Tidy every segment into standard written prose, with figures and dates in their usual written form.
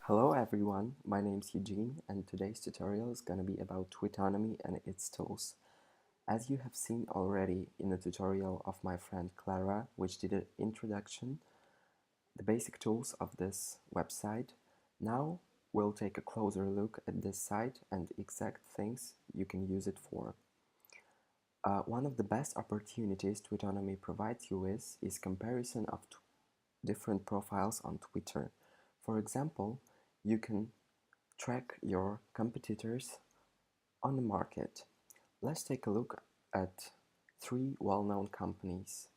Hello everyone, my name's Eugene and today's tutorial is going to be about Twitonomy and its tools. As you have seen already in the tutorial of my friend Clara, which did an introduction, the basic tools of this website, now we'll take a closer look at this site and exact things you can use it for. One of the best opportunities Twitonomy provides you with is comparison of different profiles on Twitter. For example, you can track your competitors on the market. Let's take a look at three well-known companies: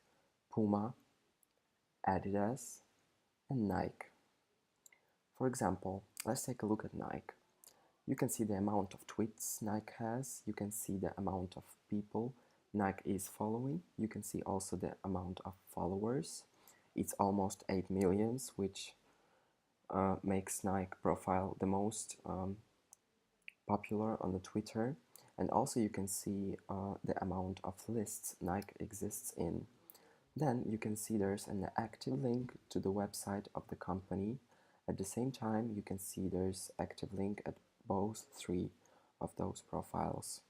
Puma, Adidas, and Nike. For example, let's take a look at Nike. You can see the amount of tweets Nike has, you can see the amount of people Nike is following, you can see also the amount of followers. It's almost 8 millions, which makes Nike profile the most popular on the Twitter. And also you can see the amount of lists Nike exists in. Then you can see there's an active link to the website of the company. At the same time, you can see there's active link at both three of those profiles.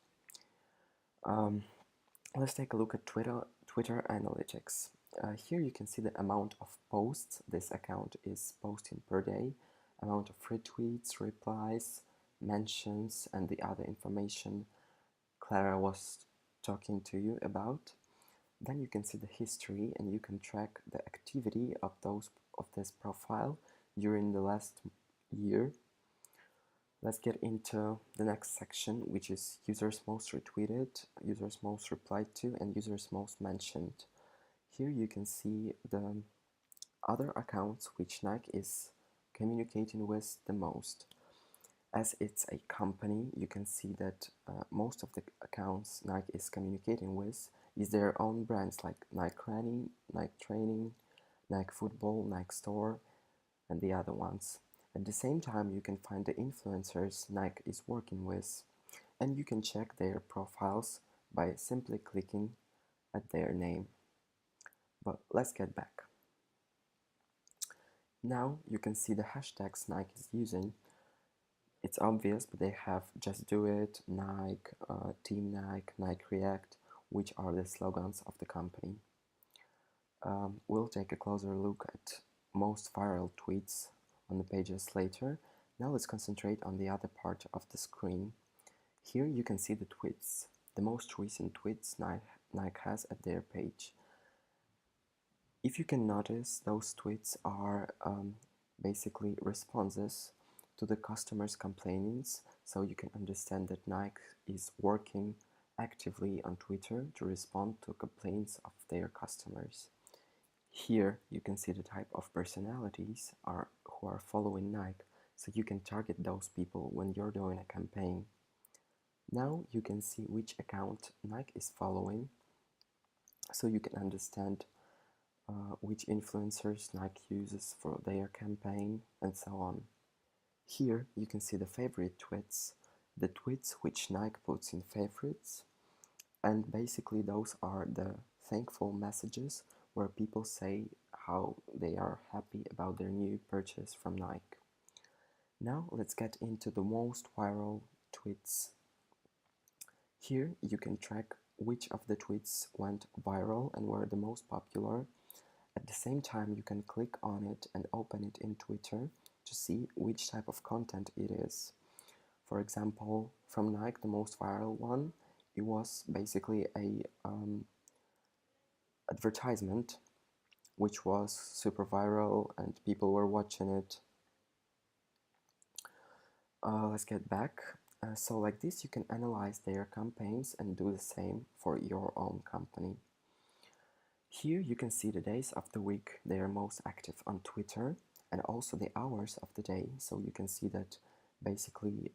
Let's take a look at Twitter Analytics. Here you can see the amount of posts this account is posting per day, amount of retweets, replies, mentions, and the other information Clara was talking to you about. Then you can see the history and you can track the activity of this profile during the last year. Let's get into the next section, which is users most retweeted, users most replied to, and users most mentioned. Here you can see the other accounts which Nike is communicating with the most. As it's a company, you can see that most of the accounts Nike is communicating with is their own brands like Nike Running, Nike Training, Nike Football, Nike Store, and the other ones. At the same time, you can find the influencers Nike is working with, and you can check their profiles by simply clicking at their name. But let's get back. Now you can see the hashtags Nike is using. It's obvious, but they have Just Do It, Nike, Team Nike, Nike React, which are the slogans of the company. We'll take a closer look at most viral tweets on the pages later. Now let's concentrate on the other part of the screen. Here you can see the tweets, the most recent tweets Nike has at their page. If you can notice, those tweets are basically responses to the customers' complaints, so you can understand that Nike is working actively on Twitter to respond to complaints of their customers. Here you can see the type of personalities who are following Nike, so you can target those people when you're doing a campaign. Now you can see which account Nike is following, so you can understand which influencers Nike uses for their campaign, and so on. Here you can see the favorite tweets, the tweets which Nike puts in favorites, and basically those are the thankful messages where people say how they are happy about their new purchase from Nike. Now let's get into the most viral tweets. Here you can track which of the tweets went viral and were the most popular. At the same time, you can click on it and open it in Twitter to see which type of content it is. For example, from Nike, the most viral one, it was basically a advertisement which was super viral and people were watching it. Let's get back. So like this, you can analyze their campaigns and do the same for your own company. Here you can see the days of the week they are most active on Twitter and also the hours of the day. So you can see that basically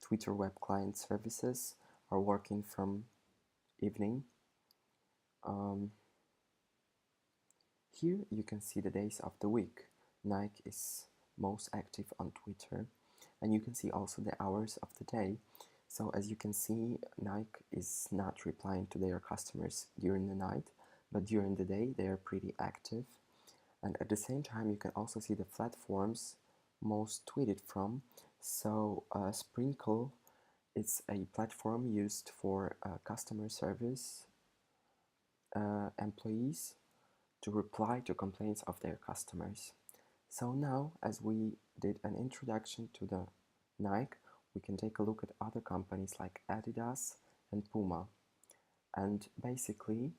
Twitter web client services are working from evening. Here you can see the days of the week. Nike is most active on Twitter, and you can see also the hours of the day. So as you can see, Nike is not replying to their customers during the night, but during the day they are pretty active. And at the same time, you can also see the platforms most tweeted from. So Sprinkle is a platform used for customer service employees to reply to complaints of their customers. So now, as we did an introduction to the Nike, we can take a look at other companies like Adidas and Puma. And basically,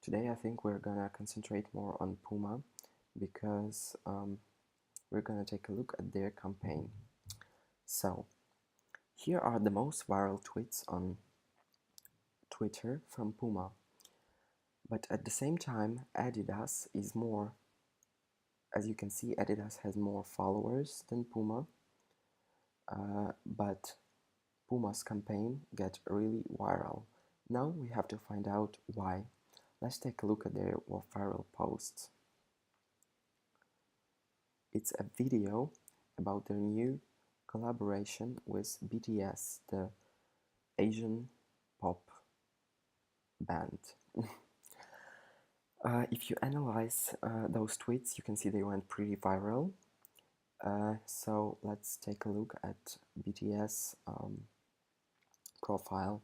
today I think we're gonna concentrate more on Puma because we're gonna take a look at their campaign. So, here are the most viral tweets on Twitter from Puma. But at the same time, Adidas is more, as you can see, Adidas has more followers than Puma, but Puma's campaign get really viral. Now we have to find out why. Let's take a look at their viral posts. It's a video about their new collaboration with BTS, the Asian pop band. If you analyze those tweets, you can see they went pretty viral. So let's take a look at BTS profile.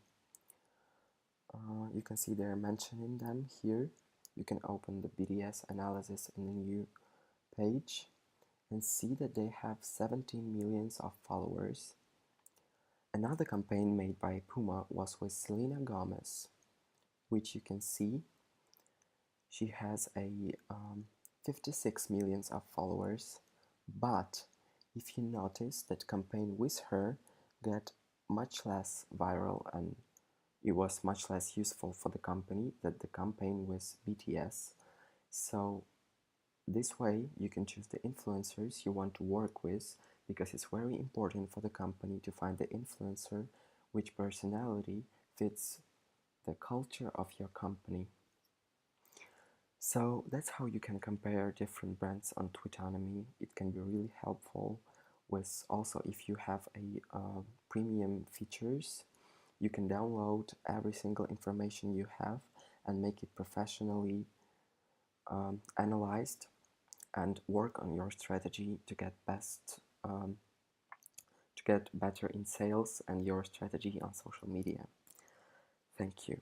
You can see they're mentioning them here. You can open the BTS analysis in the new page and see that they have 17 millions of followers. Another campaign made by Puma was with Selena Gomez, which you can see she has a 56 millions of followers, but if you notice that campaign with her got much less viral and it was much less useful for the company than the campaign with BTS. So this way you can choose the influencers you want to work with, because it's very important for the company to find the influencer which personality fits the culture of your company. So that's how you can compare different brands on Twitonomy. It can be really helpful with also if you have a premium features, you can download every single information you have and make it professionally analyzed and work on your strategy to get better in sales and your strategy on social media. Thank you.